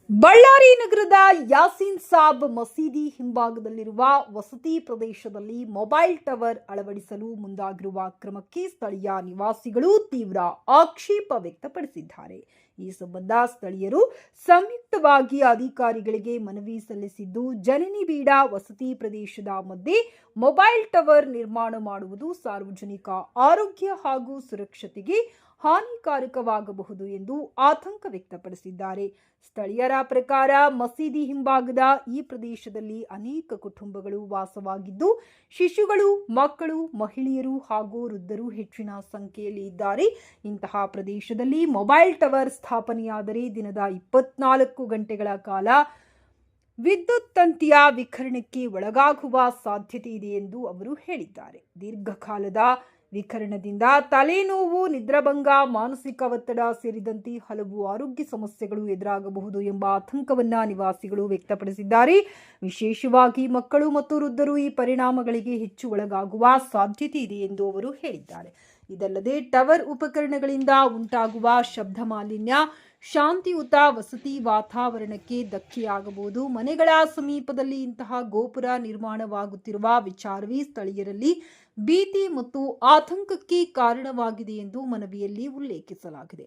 ಬಳ್ಳಾರಿ ನಗರದ ಯಾಸೀನ್ ಸಾಬ್ ಮಸೀದಿ ಹಿಂಭಾಗದಲ್ಲಿರುವ ವಸತಿ ಪ್ರದೇಶದಲ್ಲಿ ಮೊಬೈಲ್ ಟವರ್ ಅಳವಡಿಸಲು ಮುಂದಾಗಿರುವ ಕ್ರಮಕ್ಕೆ ಸ್ಥಳೀಯ ನಿವಾಸಿಗಳು ತೀವ್ರ ಆಕ್ಷೇಪ ವ್ಯಕ್ತಪಡಿಸಿದ್ದಾರೆ. ಈ ಸಂಬಂಧ ಸ್ಥಳೀಯರು ಸಂಯುಕ್ತವಾಗಿ ಅಧಿಕಾರಿಗಳಿಗೆ ಮನವಿ ಸಲ್ಲಿಸಿದ್ದು, ಜನನಿಬಿಡ ವಸತಿ ಪ್ರದೇಶದ ಮಧ್ಯೆ ಮೊಬೈಲ್ ಟವರ್ ನಿರ್ಮಾಣ ಮಾಡುವುದು ಸಾರ್ವಜನಿಕ ಆರೋಗ್ಯ ಹಾಗೂ ಸುರಕ್ಷತೆಗೆ ಹಾನಿಕಾರಕವಾಗಬಹುದು ಎಂದು ಆತಂಕ ವ್ಯಕ್ತಪಡಿಸಿದ್ದಾರೆ. ಸ್ಥಳೀಯರ ಪ್ರಕಾರ ಮಸೀದಿ ಹಿಂಭಾಗದ ಈ ಪ್ರದೇಶದಲ್ಲಿ ಅನೇಕ ಕುಟುಂಬಗಳು ವಾಸವಾಗಿದ್ದು, ಶಿಶುಗಳು, ಮಕ್ಕಳು, ಮಹಿಳೆಯರು ಹಾಗೂ ವೃದ್ಧರು ಹೆಚ್ಚಿನ ಸಂಖ್ಯೆಯಲ್ಲಿ ಇದ್ದಾರೆ. ಇಂತಹ ಪ್ರದೇಶದಲ್ಲಿ ಮೊಬೈಲ್ ಟವರ್ ಸ್ಥಾಪನೆಯಾದರೆ ದಿನದ 24 ಗಂಟೆಗಳ ಕಾಲ ವಿದ್ಯುತ್ ತಂತಿಯ ವಿಕಿರಣಕ್ಕೆ ಒಳಗಾಗುವ ಸಾಧ್ಯತೆ ಇದೆ ಎಂದು ಅವರು ಹೇಳಿದ್ದಾರೆ. ದೀರ್ಘಕಾಲದ ವಿಕಿರಣದಿಂದ ತಲೆನೋವು, ನಿದ್ರಾಭಂಗ, ಮಾನಸಿಕ ಒತ್ತಡ ಸೇರಿದಂತೆ ಹಲವು ಆರೋಗ್ಯ ಸಮಸ್ಯೆಗಳು ಎದುರಾಗಬಹುದು ಎಂಬ ಆತಂಕವನ್ನ ನಿವಾಸಿಗಳು ವ್ಯಕ್ತಪಡಿಸಿದ್ದಾರೆ. ವಿಶೇಷವಾಗಿ ಮಕ್ಕಳು ಮತ್ತು ವೃದ್ಧರು ಈ ಪರಿಣಾಮಗಳಿಗೆ ಹೆಚ್ಚು ಒಳಗಾಗುವ ಸಾಧ್ಯತೆ ಇದೆ ಎಂದು ಅವರು ಹೇಳಿದ್ದಾರೆ. ಇದಲ್ಲದೆ ಟವರ್ ಉಪಕರಣಗಳಿಂದ ಉಂಟಾಗುವ ಶಬ್ದ ಮಾಲಿನ್ಯ, ಶಾಂತಿಯುತ ವಸತಿ ವಾತಾವರಣಕ್ಕೆ ಧಕ್ಕೆಯಾಗಬಹುದು. ಮನೆಗಳ ಸಮೀಪದಲ್ಲಿ ಇಂತಹ ಗೋಪುರ ನಿರ್ಮಾಣವಾಗುತ್ತಿರುವ ವಿಚಾರವೇ ಸ್ಥಳೀಯರಲ್ಲಿ ಭೀತಿ ಮತ್ತು ಆತಂಕಕ್ಕೆ ಕಾರಣವಾಗಿದೆ ಎಂದು ಮನವಿಯಲ್ಲಿ ಉಲ್ಲೇಖಿಸಲಾಗಿದೆ.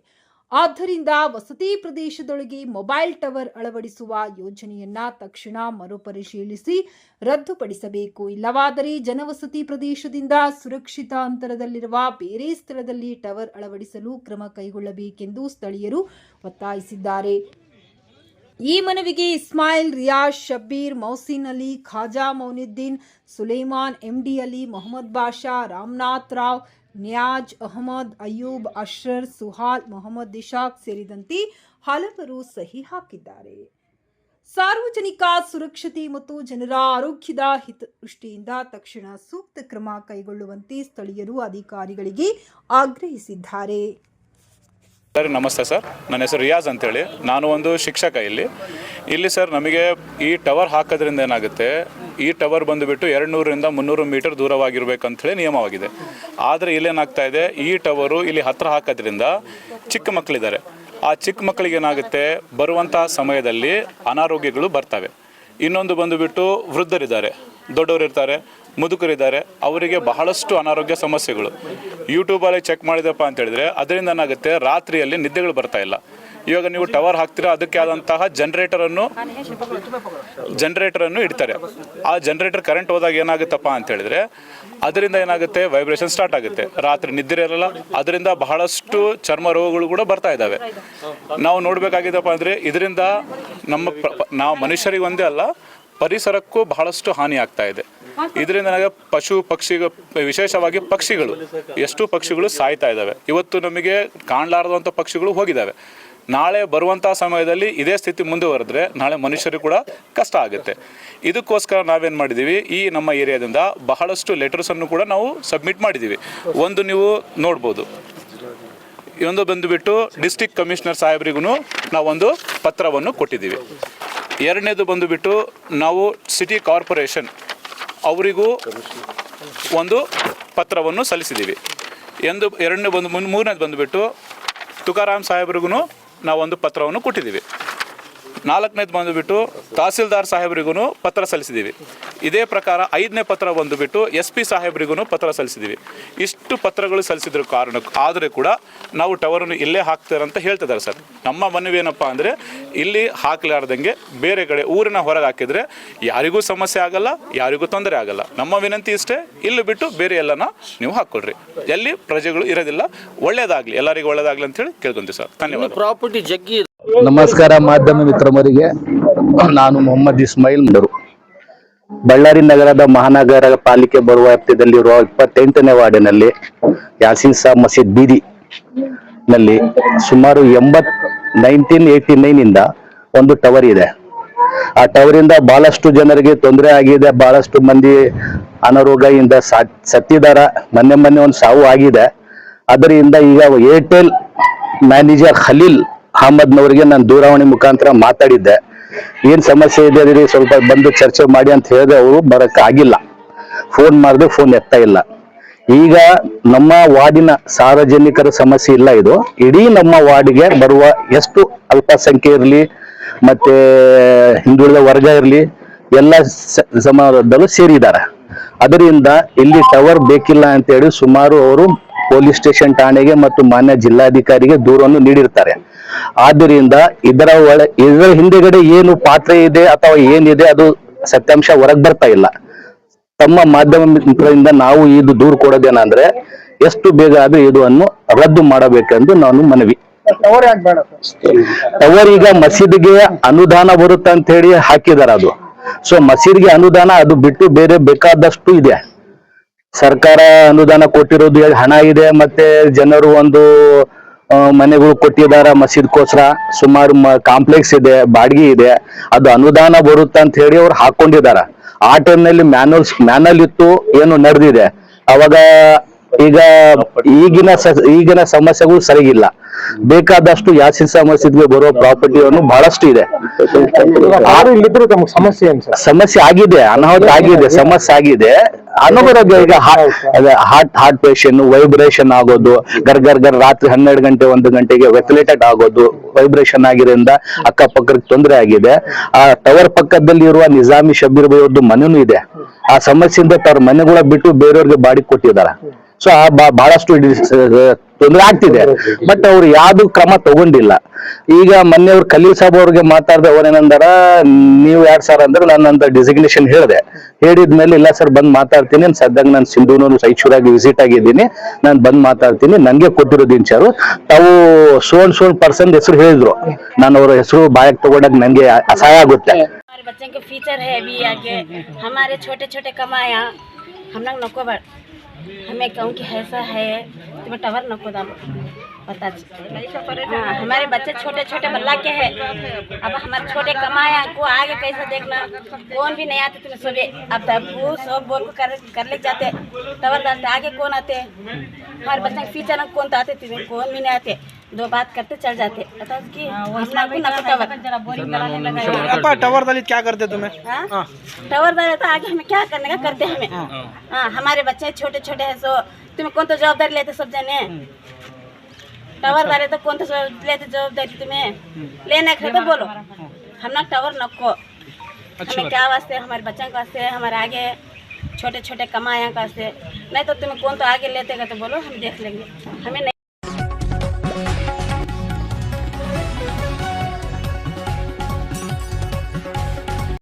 ಆದ್ದರಿಂದ ವಸತಿ ಪ್ರದೇಶದೊಳಗೆ ಮೊಬೈಲ್ ಟವರ್ ಅಳವಡಿಸುವ ಯೋಜನೆಯನ್ನ ತಕ್ಷಣ ಮರುಪರಿಶೀಲಿಸಿ ರದ್ದುಪಡಿಸಬೇಕು. ಇಲ್ಲವಾದರೆ ಜನವಸತಿ ಪ್ರದೇಶದಿಂದ ಸುರಕ್ಷಿತ ಅಂತರದಲ್ಲಿರುವ ಬೇರೆ ಸ್ಥಳದಲ್ಲಿ ಟವರ್ ಅಳವಡಿಸಲು ಕ್ರಮ ಕೈಗೊಳ್ಳಬೇಕೆಂದು ಸ್ಥಳೀಯರು ಒತ್ತಾಯಿಸಿದ್ದಾರೆ. ಈ ಮನವಿಗೆ ಇಸ್ಮಾಯಿಲ್, ರಿಯಾಜ್, ಶಬ್ಬೀರ್, ಮೌಸಿನ್ ಅಲಿ, ಖಾಜಾ ಮೌನುದ್ದೀನ್, ಸುಲೇಮಾನ್, ಎಂಡಿ ಅಲಿ, ಮೊಹಮ್ಮದ್ ಬಾಷಾ, ರಾಮನಾಥ್ ರಾವ್, ನಿಯಾಜ್ ಅಹಮದ್, ಅಯ್ಯೂಬ್, ಅಶ್ರರ್, ಸುಹಾಲ್, ಮೊಹಮ್ಮದ್ ಇಶಾಕ್ ಸೇರಿದಂತೆ ಹಲವರು ಸಹಿ ಹಾಕಿದ್ದಾರೆ. ಸಾರ್ವಜನಿಕ ಸುರಕ್ಷತೆ ಮತ್ತು ಜನರ ಆರೋಗ್ಯದ ಹಿತದೃಷ್ಟಿಯಿಂದ ತಕ್ಷಣ ಸೂಕ್ತ ಕ್ರಮ ಕೈಗೊಳ್ಳುವಂತೆ ಸ್ಥಳೀಯರು ಅಧಿಕಾರಿಗಳಿಗೆ ಆಗ್ರಹಿಸಿದ್ದಾರೆ. ಸರ್ ನಮಸ್ತೆ ಸರ್, ನನ್ನ ಹೆಸರು ರಿಯಾಜ್ ಅಂತೇಳಿ. ನಾನು ಒಂದು ಶಿಕ್ಷಕ ಇಲ್ಲಿ ಸರ್. ನಮಗೆ ಈ ಟವರ್ ಹಾಕೋದ್ರಿಂದ ಏನಾಗುತ್ತೆ, ಈ ಟವರ್ ಬಂದುಬಿಟ್ಟು 200ರಿಂದ 300 ಮೀಟರ್ ದೂರವಾಗಿರಬೇಕಂತೇಳಿ ನಿಯಮವಾಗಿದೆ. ಆದರೆ ಇಲ್ಲೇನಾಗ್ತಾ ಇದೆ, ಈ ಟವರು ಇಲ್ಲಿ ಹತ್ತಿರ ಹಾಕೋದ್ರಿಂದ ಚಿಕ್ಕ ಮಕ್ಕಳಿದ್ದಾರೆ. ಆ ಚಿಕ್ಕ ಮಕ್ಕಳಿಗೆ ಏನಾಗುತ್ತೆ, ಬರುವಂತಹ ಸಮಯದಲ್ಲಿ ಅನಾರೋಗ್ಯಗಳು ಬರ್ತವೆ. ಇನ್ನೊಂದು ಬಂದುಬಿಟ್ಟು ವೃದ್ಧರಿದ್ದಾರೆ, ದೊಡ್ಡವರು ಇರ್ತಾರೆ, ಮುದುಕರಿದ್ದಾರೆ, ಅವರಿಗೆ ಬಹಳಷ್ಟು ಅನಾರೋಗ್ಯ ಸಮಸ್ಯೆಗಳು. ಯೂಟ್ಯೂಬಲ್ಲಿ ಚೆಕ್ ಮಾಡಿದಪ್ಪ ಅಂತ ಹೇಳಿದ್ರೆ ಅದರಿಂದ ಏನಾಗುತ್ತೆ, ರಾತ್ರಿಯಲ್ಲಿ ನಿದ್ದೆಗಳು ಬರ್ತಾ ಇಲ್ಲ. ಇವಾಗ ನೀವು ಟವರ್ ಹಾಕ್ತೀರಾ, ಅದಕ್ಕೆ ಆದಂತಹ ಜನರೇಟರನ್ನು ಇಡ್ತಾರೆ. ಆ ಜನರೇಟರ್ ಕರೆಂಟ್ ಹೋದಾಗ ಏನಾಗುತ್ತಪ್ಪ ಅಂತ ಹೇಳಿದ್ರೆ ಅದರಿಂದ ಏನಾಗುತ್ತೆ, ವೈಬ್ರೇಷನ್ ಸ್ಟಾರ್ಟ್ ಆಗುತ್ತೆ, ರಾತ್ರಿ ನಿದ್ರೆ ಇರಲ್ಲ. ಅದರಿಂದ ಬಹಳಷ್ಟು ಚರ್ಮ ರೋಗಗಳು ಕೂಡ ಬರ್ತಾ ಇದ್ದಾವೆ. ನಾವು ನೋಡಬೇಕಾಗಿದ್ದಪ್ಪ ಅಂದರೆ ಇದರಿಂದ ನಾವು ಮನುಷ್ಯರಿಗೆ ಒಂದೇ ಅಲ್ಲ, ಪರಿಸರಕ್ಕೂ ಬಹಳಷ್ಟು ಹಾನಿ ಆಗ್ತಾ ಇದೆ. ಇದರಿಂದ ನನಗೆ ವಿಶೇಷವಾಗಿ ಪಕ್ಷಿಗಳು, ಎಷ್ಟು ಪಕ್ಷಿಗಳು ಸಾಯ್ತಾ ಇದ್ದಾವೆ. ಇವತ್ತು ನಮಗೆ ಕಾಣಲಾರದಂಥ ಪಕ್ಷಿಗಳು ಹೋಗಿದ್ದಾವೆ. ನಾಳೆ ಬರುವಂಥ ಸಮಯದಲ್ಲಿ ಇದೇ ಸ್ಥಿತಿ ಮುಂದುವರೆದ್ರೆ ನಾಳೆ ಮನುಷ್ಯರು ಕೂಡ ಕಷ್ಟ ಆಗುತ್ತೆ. ಇದಕ್ಕೋಸ್ಕರ ನಾವೇನು ಮಾಡಿದ್ದೀವಿ, ಈ ನಮ್ಮ ಏರಿಯಾದಿಂದ ಬಹಳಷ್ಟು ಲೆಟರ್ಸನ್ನು ಕೂಡ ನಾವು ಸಬ್ಮಿಟ್ ಮಾಡಿದ್ದೀವಿ. ಒಂದು ನೀವು ನೋಡ್ಬೋದು, ಇನ್ನೊಂದು ಬಂದುಬಿಟ್ಟು ಡಿಸ್ಟ್ರಿಕ್ಟ್ ಕಮಿಷನರ್ ಸಾಹೇಬ್ರಿಗೂ ನಾವೊಂದು ಪತ್ರವನ್ನು ಕೊಟ್ಟಿದ್ದೀವಿ. ಎರಡನೇದು ಬಂದುಬಿಟ್ಟು ನಾವು ಸಿಟಿ ಕಾರ್ಪೊರೇಷನ್ ಅವರಿಗೂ ಒಂದು ಪತ್ರವನ್ನು ಸಲ್ಲಿಸಿದ್ದೀವಿ. ಮೂರನೇದು ಬಂದುಬಿಟ್ಟು ತುಕಾರಾಮ್ ಸಾಹೇಬ್ರಿಗೂ ನಾವೊಂದು ಪತ್ರವನ್ನು ಕೊಟ್ಟಿದ್ದೀವಿ. ನಾಲ್ಕನೇದು ಬಂದುಬಿಟ್ಟು ತಹಸೀಲ್ದಾರ್ ಸಾಹೇಬ್ರಿಗೂ ಪತ್ರ ಸಲ್ಲಿಸಿದ್ದೀವಿ. ಇದೇ ಪ್ರಕಾರ 5ನೇ ಪತ್ರ ಬಂದುಬಿಟ್ಟು SP ಸಾಹೇಬ್ರಿಗೂ ಪತ್ರ ಸಲ್ಲಿಸಿದ್ದೀವಿ. ಇಷ್ಟು ಪತ್ರಗಳು ಸಲ್ಲಿಸಿದ್ರ ಕಾರಣಕ್ಕೆ ಆದರೆ ಕೂಡ ನಾವು ಟವರನ್ನು ಇಲ್ಲೇ ಹಾಕ್ತಾರೆ ಅಂತ ಹೇಳ್ತಿದ್ದಾರೆ ಸರ್. ನಮ್ಮ ಮನವಿ ಏನಪ್ಪ ಅಂದರೆ, ಇಲ್ಲಿ ಹಾಕಲಾರ್ದಂಗೆ ಬೇರೆ ಕಡೆ ಊರಿನ ಹೊರಗೆ ಹಾಕಿದರೆ ಯಾರಿಗೂ ಸಮಸ್ಯೆ ಆಗಲ್ಲ, ಯಾರಿಗೂ ತೊಂದರೆ ಆಗಲ್ಲ. ನಮ್ಮ ವಿನಂತಿ ಇಷ್ಟೇ, ಇಲ್ಲಿ ಬಿಟ್ಟು ಬೇರೆ ಎಲ್ಲನ ನೀವು ಹಾಕ್ಕೊಡ್ರಿ, ಎಲ್ಲಿ ಪ್ರಜೆಗಳು ಇರೋದಿಲ್ಲ. ಒಳ್ಳೇದಾಗಲಿ, ಎಲ್ಲರಿಗೂ ಒಳ್ಳೇದಾಗಲಿ ಅಂತೇಳಿ ಕೇಳ್ಕೊಂತೀವಿ ಸರ್. ಧನ್ಯವಾದ. ಪ್ರಾಪರ್ಟಿ ಜಗ್ಗಿ. ನಮಸ್ಕಾರ ಮಾಧ್ಯಮ ಮಿತ್ರಮರಿಗೆ, ನಾನು ಮೊಹಮ್ಮದ್ ಇಸ್ಮಾಯಿಲ್ ಮಂಡರು. ಬಳ್ಳಾರಿ ನಗರದ ಮಹಾನಗರ ಪಾಲಿಕೆ ಬರುವ ವ್ಯಾಪ್ತಿಯಲ್ಲಿರುವ 28ನೇ ವಾರ್ಡಿನಲ್ಲಿ ಯಾಸೀನ್ ಸಾಬ್ ಮಸೀದ್ ಬೀದಿ ನಲ್ಲಿ ಸುಮಾರು 1989 ಇಂದ ಒಂದು ಟವರ್ ಇದೆ. ಆ ಟವರ್ ಇಂದ ಬಹಳಷ್ಟು ಜನರಿಗೆ ತೊಂದರೆ ಆಗಿದೆ, ಬಹಳಷ್ಟು ಮಂದಿ ಅನಾರೋಗ್ಯದಿಂದ ಸತ್ತಿದಾರ. ಮೊನ್ನೆ ಒಂದು ಸಾವು ಆಗಿದೆ. ಅದರಿಂದ ಈಗ ಏರ್ಟೆಲ್ ಮ್ಯಾನೇಜರ್ ಖಲೀಲ್ ಅಹಮದ್ನವರಿಗೆ ನಾನು ದೂರವಾಣಿ ಮುಖಾಂತರ ಮಾತಾಡಿದ್ದೆ. ಏನ್ ಸಮಸ್ಯೆ ಇದೆ ಅದ್ರಿ ಸ್ವಲ್ಪ ಬಂದು ಚರ್ಚೆ ಮಾಡಿ ಅಂತ ಹೇಳಿದ್ರೆ ಅವರು ಬರಕ್ ಆಗಿಲ್ಲ. ಫೋನ್ ಮಾಡಿದ್ರೆ ಫೋನ್ ಎತ್ತಾ ಇಲ್ಲ. ಈಗ ನಮ್ಮ ವಾರ್ಡಿನ ಸಾರ್ವಜನಿಕರ ಸಮಸ್ಯೆ ಇಲ್ಲ, ಇದು ಇಡೀ ನಮ್ಮ ವಾರ್ಡ್ಗೆ ಬರುವ ಎಷ್ಟು ಅಲ್ಪಸಂಖ್ಯೆ ಇರಲಿ, ಮತ್ತೆ ಹಿಂದುಳಿದ ವರ್ಗ ಇರಲಿ ಎಲ್ಲ ಸಮಾಜದಲ್ಲೂ ಸೇರಿದ್ದಾರೆ. ಅದರಿಂದ ಇಲ್ಲಿ ಟವರ್ ಬೇಕಿಲ್ಲ ಅಂತೇಳಿ ಸುಮಾರು ಅವರು ಪೊಲೀಸ್ ಸ್ಟೇಷನ್ ಠಾಣೆಗೆ ಮತ್ತು ಮಾನ್ಯ ಜಿಲ್ಲಾಧಿಕಾರಿಗೆ ದೂರನ್ನು ನೀಡಿರ್ತಾರೆ. ಆದ್ದರಿಂದ ಇದರ ಹಿಂದೆಗಡೆ ಏನು ಪಾತ್ರ ಇದೆ ಅಥವಾ ಏನಿದೆ ಅದು ಸತ್ಯಾಂಶ ಹೊರಗೆ ಬರ್ತಾ ಇಲ್ಲ. ತಮ್ಮ ಮಾಧ್ಯಮ ಮಿತ್ರರಿಂದ ನಾವು ಇದು ದೂರು ಕೊಡೋದೇನಂದ್ರೆ ಎಷ್ಟು ಬೇಗ ಆದ್ರೂ ಇದನ್ನು ರದ್ದು ಮಾಡಬೇಕೆಂದು ನಾನು ಮನವಿ. ಟವರ್ ಈಗ ಮಸೀದಿಗೆ ಅನುದಾನ ಬರುತ್ತೆ ಅಂತ ಹೇಳಿ ಹಾಕಿದಾರ ಅದು. ಸೊ ಮಸೀದಿಗೆ ಅನುದಾನ ಅದು ಬಿಟ್ಟು ಬೇರೆ ಬೇಕಾದಷ್ಟು ಇದೆ. ಸರ್ಕಾರ ಅನುದಾನ ಕೊಟ್ಟಿರೋದು ಹಣ ಇದೆ, ಮತ್ತೆ ಜನರು ಒಂದು ಮನೆಗಳು ಕೊಟ್ಟಿದಾರ ಮಸೀದ್ಕೋಸ್ಕರ. ಸುಮಾರು ಕಾಂಪ್ಲೆಕ್ಸ್ ಇದೆ, ಬಾಡಿಗೆ ಇದೆ, ಅದು ಅನುದಾನ ಬರುತ್ತೆ ಅಂತ ಹೇಳಿ ಅವ್ರು ಹಾಕೊಂಡಿದಾರ. ಆ ಟೈಮ್ನಲ್ಲಿ ಮ್ಯಾನಲ್ ಇತ್ತು, ಏನು ನಡೆದಿದೆ ಅವಾಗ. ಈಗಿನ ಸಮಸ್ಯೆಗಳು ಸರಿಗಿಲ್ಲ. ಬೇಕಾದಷ್ಟು ಯಾಸಿನ್ ಸಾಬ್ ಮಸೀದ್ಗೆ ಬರುವ ಪ್ರಾಪರ್ಟಿಯನ್ನು ಬಹಳಷ್ಟು ಇದೆ. ಸಮಸ್ಯೆ ಆಗಿದೆ, ಅನಾಹುತ ಆಗಿದೆ, ಸಮಸ್ಯೆ ಆಗಿದೆ. ಅನಾರೋಗ್ಯ ಈಗ ಹಾರ್ಟ್ ಪೇಷಂಟ್ ವೈಬ್ರೇಷನ್ ಆಗೋದು, ಗರ್ ರಾತ್ರಿ 12 ಗಂಟೆ 1 ಗಂಟೆಗೆ ವೆಂಟಿಲೇಟೆಡ್ ಆಗೋದು, ವೈಬ್ರೇಷನ್ ಆಗಿರೋದ್ರಿಂದ ಅಕ್ಕಪಕ್ಕಕ್ಕೆ ತೊಂದರೆ ಆಗಿದೆ. ಆ ಟವರ್ ಪಕ್ಕದಲ್ಲಿ ಇರುವ ನಿಜಾಮಿ ಶಬೀರ್ ಬೈ ಅವ್ರದ್ದು ಮನೆನೂ ಇದೆ. ಆ ಸಮಸ್ಯೆಯಿಂದ ತವ್ರ ಮನೆಗಳ ಬಿಟ್ಟು ಬೇರೆಯವ್ರಿಗೆ ಬಾಡಿಗೆ ಕೊಟ್ಟಿದ್ದಾರೆ. ಸೊ ಬಹಳಷ್ಟು ತೊಂದರೆ ಆಗ್ತಿದೆ. ಬಟ್ ಅವ್ರು ಯಾವ್ದು ಕ್ರಮ ತಗೊಂಡಿಲ್ಲ. ಈಗ ಮೊನ್ನೆ ಅವ್ರು ಖಲೀಲ್ ಸಾಬ್ ಅವ್ರಿಗೆ ಮಾತಾಡ್ದೆ, ಅವ್ರೇನಂದಾರ, ನೀವು ಯಾರು ಸರ್ ಅಂದ್ರೆ ನಾನಂತ ಡೆಸಿಗ್ನೇಷನ್ ಹೇಳಿದ್ಮೇಲೆ ಇಲ್ಲ ಸರ್ ಬಂದ್ ಮಾತಾಡ್ತೀನಿ, ಸದ್ಯಾಗ ನಾನು ಸಿಂಧೂನೂರು ಸೈಚೂರಾಗಿ ವಿಸಿಟ್ ಆಗಿದ್ದೀನಿ, ನಾನು ಬಂದ್ ಮಾತಾಡ್ತೀನಿ, ನಂಗೆ ಕೊಟ್ಟಿರೋದು ಇನ್ಚಾರು. ತಾವು ಸೋನ್ ಪರ್ಸನ್ ಹೆಸರು ಹೇಳಿದ್ರು, ನಾನು ಅವ್ರ ಹೆಸರು ಬಾಯಕ್ ತಗೊಂಡಾಗ ನಂಗೆ ಅಸಹಾಯ ಆಗುತ್ತೆ. बच्चों के फ्यूचर है अभी आगे, हमारे छोटे छोटे कमाया हम लोग नको बट हमें कहूँ कि ऐसा है तो टवर नको दाम पता। हमारे बच्चे छोटे छोटे बल्ला के हैं, अब हमारे छोटे कमाया को आगे कैसे देखना, कौन भी नहीं आते तुम्हें सुबह अब तब वो सब बोल को कर ले जाते टवर डालते, आगे कौन आते, हमारे बच्चे के फ्यूचर में कौन तो आते, तुम्हें कौन भी नहीं आते, दो बात करते चल जाते। टवर डाली क्या करते तुम्हें? टवर डाले तो आगे हमें क्या करने का करते हमें। हाँ हमारे बच्चे छोटे छोटे हैं, सो तुम्हें कौन तो जवाबदारी लेते सब जने। टवर डाले तो कौन तो लेते जवाबदारी, तुम्हें लेने के तो बोलो। हम ना टवर नको, हमें क्या वास्ते, हमारे बच्चों के वास्ते, हमारे आगे छोटे छोटे कमाया का वास्ते, नहीं तो तुम्हें कौन तो आगे लेते तो बोलो, हम देख लेंगे। हमें नहीं